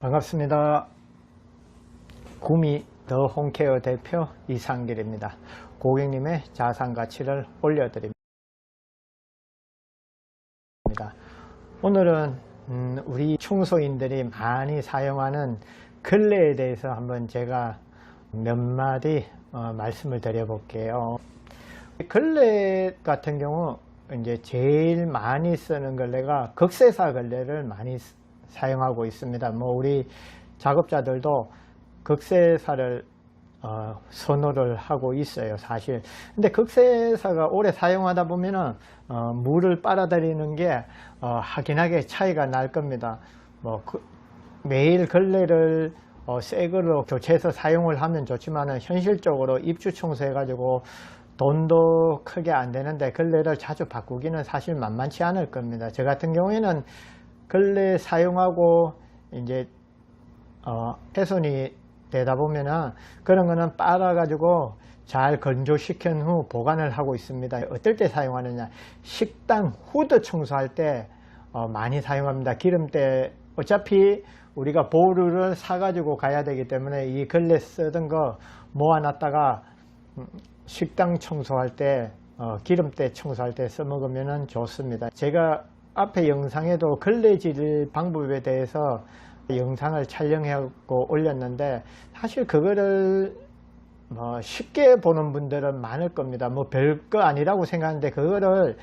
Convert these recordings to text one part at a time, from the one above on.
반갑습니다. 구미 더 홈케어 대표 이상길입니다. 고객님의 자산 가치를 올려드립니다. 오늘은 우리 청소인들이 많이 사용하는 걸레에 대해서 한번 제가 몇 마디 말씀을 드려볼게요. 걸레 같은 경우 이제 제일 많이 쓰는 걸레가 극세사 걸레를 많이 사용하고 있습니다. 우리 작업자들도 극세사를 선호를 하고 있어요, 사실. 근데 극세사가 오래 사용하다 보면은 물을 빨아들이는 게 확연하게 차이가 날 겁니다. 매일 걸레를 새 걸로 교체해서 사용을 하면 좋지만은 현실적으로 입주 청소해 가지고 돈도 크게 안 되는데 걸레를 자주 바꾸기는 사실 만만치 않을 겁니다. 저 같은 경우에는 걸레 사용하고 이제 훼손이 되다 보면은 그런 거는 빨아 가지고 잘 건조시킨 후 보관을 하고 있습니다. 어떨 때 사용하느냐, 식당 후드 청소할 때 많이 사용합니다. 기름때 어차피 우리가 보루를 사 가지고 가야 되기 때문에 이 걸레 쓰던 거 모아놨다가 식당 청소할 때 기름때 청소할 때 써먹으면 좋습니다. 제가 앞에 영상에도 걸레질 방법에 대해서 영상을 촬영하고 올렸는데 사실 그거를 쉽게 보는 분들은 많을 겁니다. 별거 아니라고 생각하는데 그거를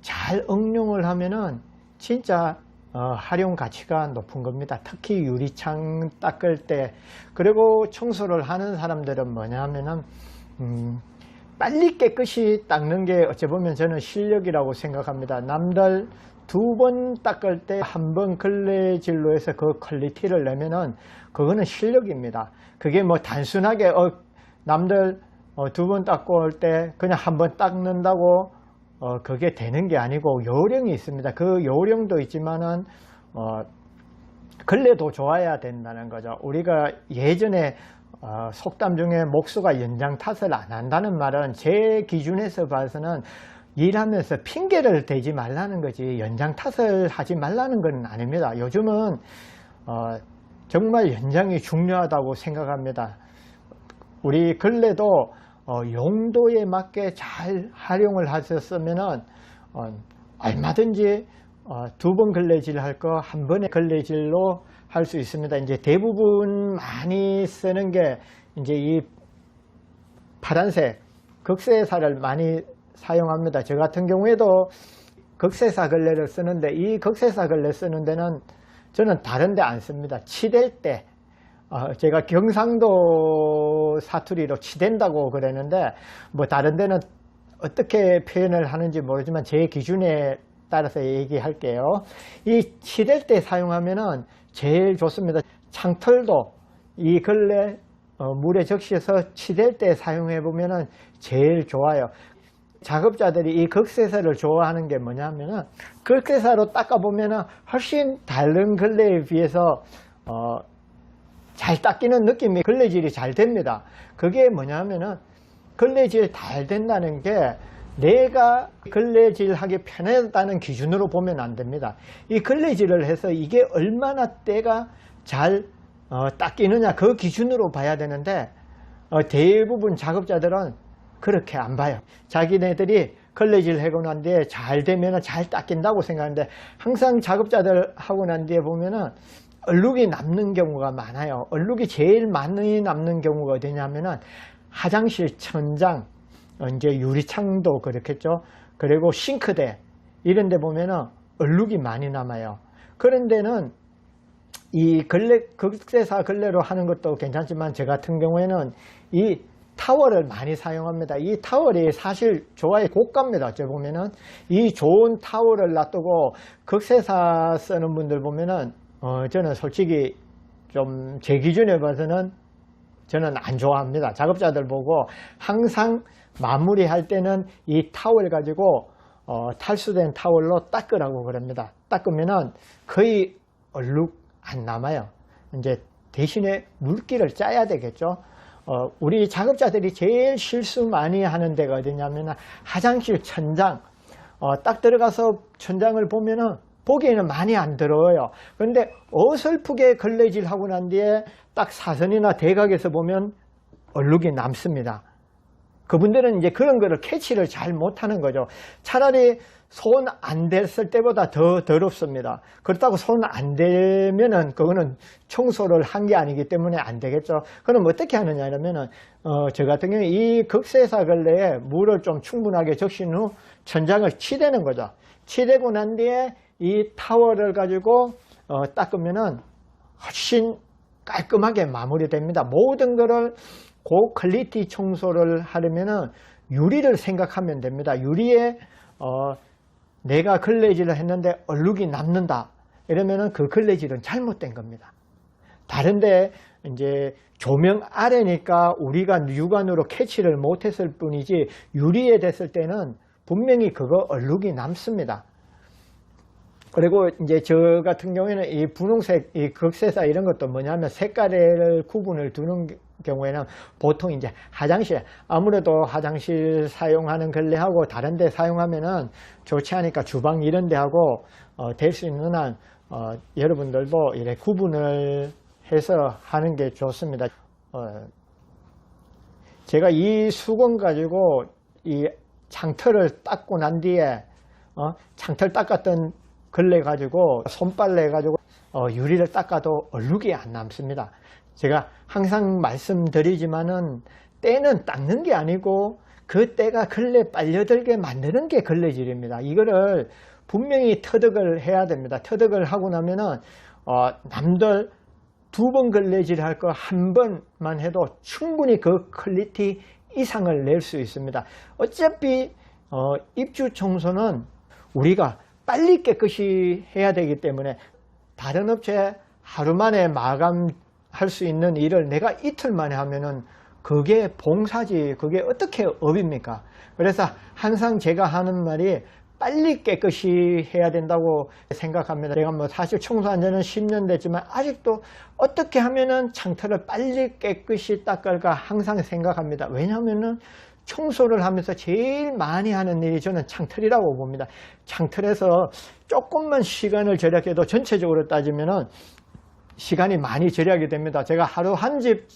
잘 응용을 하면은 진짜 활용 가치가 높은 겁니다. 특히 유리창 닦을 때. 그리고 청소를 하는 사람들은 뭐냐면은 빨리 깨끗이 닦는 게 어찌 보면 저는 실력이라고 생각합니다. 남들 2번 닦을 때 한 번 걸레질로 해서 그 퀄리티를 내면은 그거는 실력입니다. 그게 단순하게 남들 2번 닦고 올 때 그냥 한 번 닦는다고 그게 되는 게 아니고 요령이 있습니다. 그 요령도 있지만은 걸레도 좋아야 된다는 거죠. 우리가 예전에 속담 중에 목수가 연장 탓을 안 한다는 말은 제 기준에서 봐서는 일하면서 핑계를 대지 말라는 거지 연장 탓을 하지 말라는 건 아닙니다. 요즘은 정말 연장이 중요하다고 생각합니다. 우리 걸레도 용도에 맞게 잘 활용을 하셨으면은 얼마든지 2번 걸레질 할 거 한 번에 걸레질로 할 수 있습니다. 이제 대부분 많이 쓰는 게 이제 이 파란색 극세사를 많이 사용합니다. 저 같은 경우에도 극세사 걸레를 쓰는데 이 극세사 걸레 쓰는 데는 저는 다른 데 안 씁니다. 치댈 때 제가 경상도 사투리로 치댄다고 그랬는데 다른 데는 어떻게 표현을 하는지 모르지만 제 기준에 따라서 얘기할게요. 이 치댈 때 사용하면은 제일 좋습니다. 창틀도 이 걸레 물에 적셔서 치댈 때 사용해 보면은 제일 좋아요. 작업자들이 이 극세사를 좋아하는 게 뭐냐면은 극세사로 닦아 보면은 훨씬 다른 걸레에 비해서 잘 닦이는 느낌이 걸레질이 잘 됩니다. 그게 뭐냐면은 걸레질 잘 된다는 게 내가 걸레질 하기 편하다는 기준으로 보면 안 됩니다. 이 걸레질을 해서 이게 얼마나 때가 잘 닦이느냐 그 기준으로 봐야 되는데 대부분 작업자들은 그렇게 안 봐요. 자기네들이 걸레질 하고 난 뒤에 잘 되면 잘 닦인다고 생각하는데 항상 작업자들 하고 난 뒤에 보면은 얼룩이 남는 경우가 많아요. 얼룩이 제일 많이 남는 경우가 어디냐면은 화장실 천장, 이제 유리창도 그렇겠죠. 그리고 싱크대 이런 데 보면은 얼룩이 많이 남아요. 그런 데는 이 극세사 걸레로 하는 것도 괜찮지만 저 같은 경우에는 이 타월을 많이 사용합니다. 이 타월이 사실 좋아요. 고가입니다. 저 보면은 이 좋은 타월을 놔두고 극세사 쓰는 분들 보면은 저는 솔직히 좀 제 기준에 봐서는 저는 안 좋아합니다. 작업자들 보고 항상 마무리할 때는 이 타월 가지고 탈수된 타월로 닦으라고 그럽니다. 닦으면은 거의 얼룩 안 남아요. 이제 대신에 물기를 짜야 되겠죠. 우리 작업자들이 제일 실수 많이 하는 데가 어디냐면 화장실 천장 딱 들어가서 천장을 보면은 보기에는 많이 안 들어요. 그런데 어설프게 걸레질하고 난 뒤에 딱 사선이나 대각에서 보면 얼룩이 남습니다. 그분들은 이제 그런 거를 캐치를 잘 못하는 거죠. 차라리 손 안 댔을 때보다 더 더럽습니다. 그렇다고 손 안 대면은 그거는 청소를 한 게 아니기 때문에 안 되겠죠. 그럼 어떻게 하느냐 하면은 저 같은 경우에 이 극세사 걸레에 물을 좀 충분하게 적신 후 천장을 치대는 거죠. 치대고 난 뒤에 이 타월을 가지고 닦으면은 훨씬 깔끔하게 마무리됩니다. 모든 거를 고퀄리티 청소를 하려면은 유리를 생각하면 됩니다. 유리에 내가 걸레질을 했는데 얼룩이 남는다 이러면은 그 걸레질은 잘못된 겁니다. 다른데 이제 조명 아래니까 우리가 육안으로 캐치를 못했을 뿐이지 유리에 됐을 때는 분명히 그거 얼룩이 남습니다. 그리고 이제 저 같은 경우에는 이 분홍색 이 극세사 이런 것도 뭐냐면 색깔을 구분을 두는 경우에는 보통 이제 화장실, 아무래도 화장실 사용하는 걸레하고 다른 데 사용하면은 좋지 않으니까 주방 이런 데 하고 될 수 있는 한 여러분들도 이렇게 구분을 해서 하는 게 좋습니다. 제가 이 수건 가지고 이 창틀을 닦고 난 뒤에 창틀 닦았던 걸레 가지고 손빨래 가지고 유리를 닦아도 얼룩이 안 남습니다. 제가 항상 말씀드리지만은 때는 닦는 게 아니고 그 때가 걸레 빨려들게 만드는 게 걸레질입니다. 이거를 분명히 터득을 해야 됩니다. 터득을 하고 나면은 남들 2번 걸레질 할 거 1번만 해도 충분히 그 퀄리티 이상을 낼 수 있습니다. 어차피 입주 청소는 우리가 빨리 깨끗이 해야 되기 때문에 다른 업체 하루 만에 마감할 수 있는 일을 내가 이틀 만에 하면은 그게 봉사지, 그게 어떻게 업입니까? 그래서 항상 제가 하는 말이 빨리 깨끗이 해야 된다고 생각합니다. 제가 뭐 사실 청소한 지는 10년 됐지만 아직도 어떻게 하면은 창틀을 빨리 깨끗이 닦을까 항상 생각합니다. 왜냐하면은 청소를 하면서 제일 많이 하는 일이 저는 창틀이라고 봅니다. 창틀에서 조금만 시간을 절약해도 전체적으로 따지면은 시간이 많이 절약이 됩니다. 제가 하루 한 집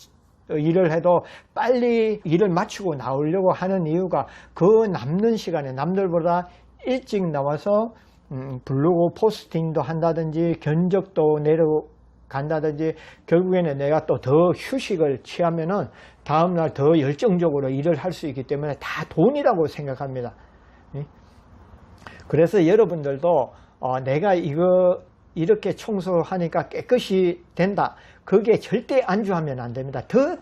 일을 해도 빨리 일을 마치고 나오려고 하는 이유가 그 남는 시간에 남들보다 일찍 나와서 블로그 포스팅도 한다든지 견적도 내려간다든지 결국에는 내가 또 더 휴식을 취하면은 다음날 더 열정적으로 일을 할 수 있기 때문에 다 돈이라고 생각합니다. 그래서 여러분들도 내가 이거 이렇게 청소하니까 깨끗이 된다. 그게 절대 안주하면 안 됩니다. 더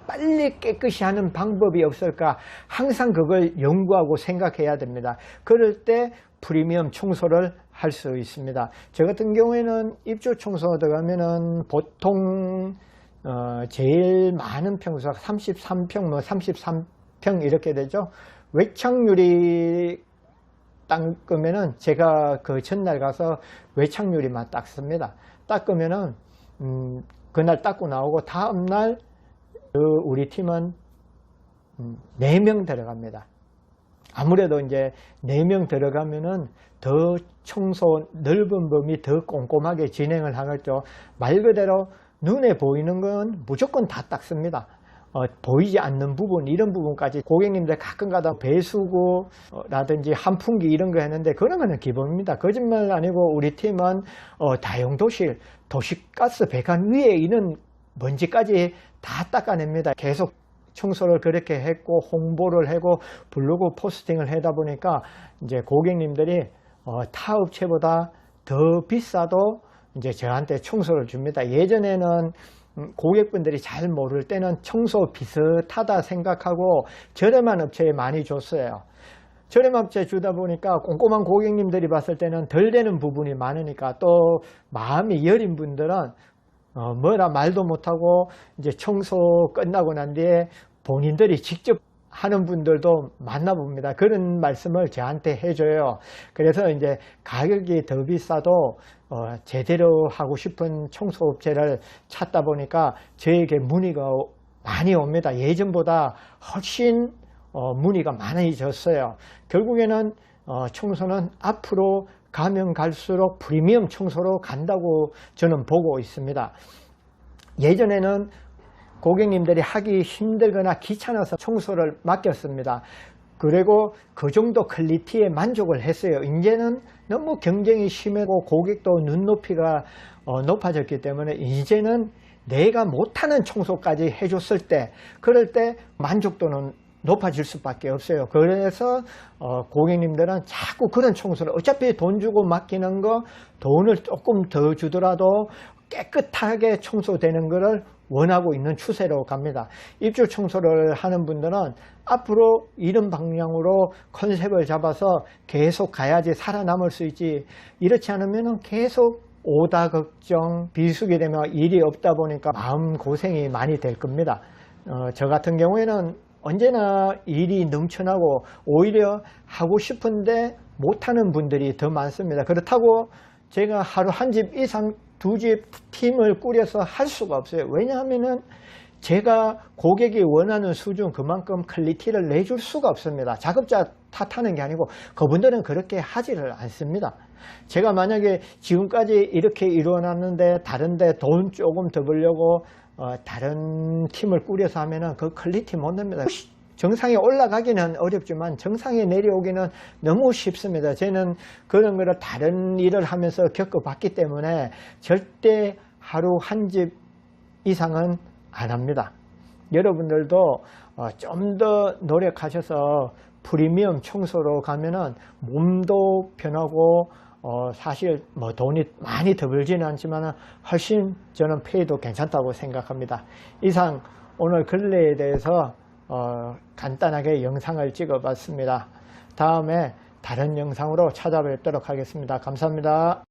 빨리 깨끗이 하는 방법이 없을까 항상 그걸 연구하고 생각해야 됩니다. 그럴 때 프리미엄 청소를 할 수 있습니다. 저 같은 경우에는 입주 청소 들어가면은 보통 제일 많은 평수가 33평, 뭐 33평 이렇게 되죠. 외창유리 닦으면은 제가 그 전날 가서 외창유리만 닦습니다. 닦으면은 그날 닦고 나오고 다음날 우리 팀은 4명 들어갑니다. 아무래도 이제 4명 들어가면은 더 청소 넓은 범위 더 꼼꼼하게 진행을 하겠죠. 말 그대로 눈에 보이는 건 무조건 다 닦습니다. 보이지 않는 부분 이런 부분까지 고객님들 가끔 가다 배수구라든지 환풍기 이런 거 했는데 그런 거는 기본입니다. 거짓말 아니고 우리 팀은 다용도실, 도시가스 배관 위에 있는 먼지까지 다 닦아냅니다. 계속 청소를 그렇게 했고 홍보를 하고 블로그 포스팅을 하다 보니까 이제 고객님들이 타 업체보다 더 비싸도 이제 저한테 청소를 줍니다. 예전에는 고객분들이 잘 모를 때는 청소 비슷하다 생각하고 저렴한 업체에 많이 줬어요. 저렴한 업체 주다 보니까 꼼꼼한 고객님들이 봤을 때는 덜 되는 부분이 많으니까 또 마음이 여린 분들은 뭐라 말도 못하고 이제 청소 끝나고 난 뒤에 본인들이 직접 하는 분들도 만나봅니다. 그런 말씀을 저한테 해줘요. 그래서 이제 가격이 더 비싸도 제대로 하고 싶은 청소업체를 찾다 보니까 저에게 문의가 많이 옵니다. 예전보다 훨씬 문의가 많아졌어요. 결국에는 청소는 앞으로 가면 갈수록 프리미엄 청소로 간다고 저는 보고 있습니다. 예전에는 고객님들이 하기 힘들거나 귀찮아서 청소를 맡겼습니다. 그리고 그 정도 퀄리티에 만족을 했어요. 이제는 너무 경쟁이 심하고 고객도 눈높이가 높아졌기 때문에 이제는 내가 못하는 청소까지 해줬을 때, 그럴 때 만족도는 높아질 수밖에 없어요. 그래서 고객님들은 자꾸 그런 청소를, 어차피 돈 주고 맡기는 거 돈을 조금 더 주더라도 깨끗하게 청소되는 것을 원하고 있는 추세로 갑니다. 입주 청소를 하는 분들은 앞으로 이런 방향으로 컨셉을 잡아서 계속 가야지 살아남을 수 있지, 이렇지 않으면 계속 오다 걱정, 비수기 되면 일이 없다 보니까 마음고생이 많이 될 겁니다. 저 같은 경우에는 언제나 일이 넘쳐나고 오히려 하고 싶은데 못하는 분들이 더 많습니다. 그렇다고 제가 하루 한 집 이상 두 집 팀을 꾸려서 할 수가 없어요. 왜냐하면은 제가 고객이 원하는 수준 그만큼 퀄리티를 내줄 수가 없습니다. 작업자 탓하는 게 아니고 그분들은 그렇게 하지를 않습니다. 제가 만약에 지금까지 이렇게 이루어놨는데 다른데 돈 조금 더 벌려고 다른 팀을 꾸려서 하면은 그 퀄리티 못 냅니다. 정상에 올라가기는 어렵지만 정상에 내려오기는 너무 쉽습니다. 저는 그런 거를 다른 일을 하면서 겪어봤기 때문에 절대 하루 한 집 이상은 안 합니다. 여러분들도 좀 더 노력하셔서 프리미엄 청소로 가면은 몸도 편하고 사실 뭐 돈이 많이 더 벌지는 않지만 훨씬 저는 페이도 괜찮다고 생각합니다. 이상 오늘 걸레에 대해서 간단하게 영상을 찍어 봤습니다. 다음에 다른 영상으로 찾아뵙도록 하겠습니다. 감사합니다.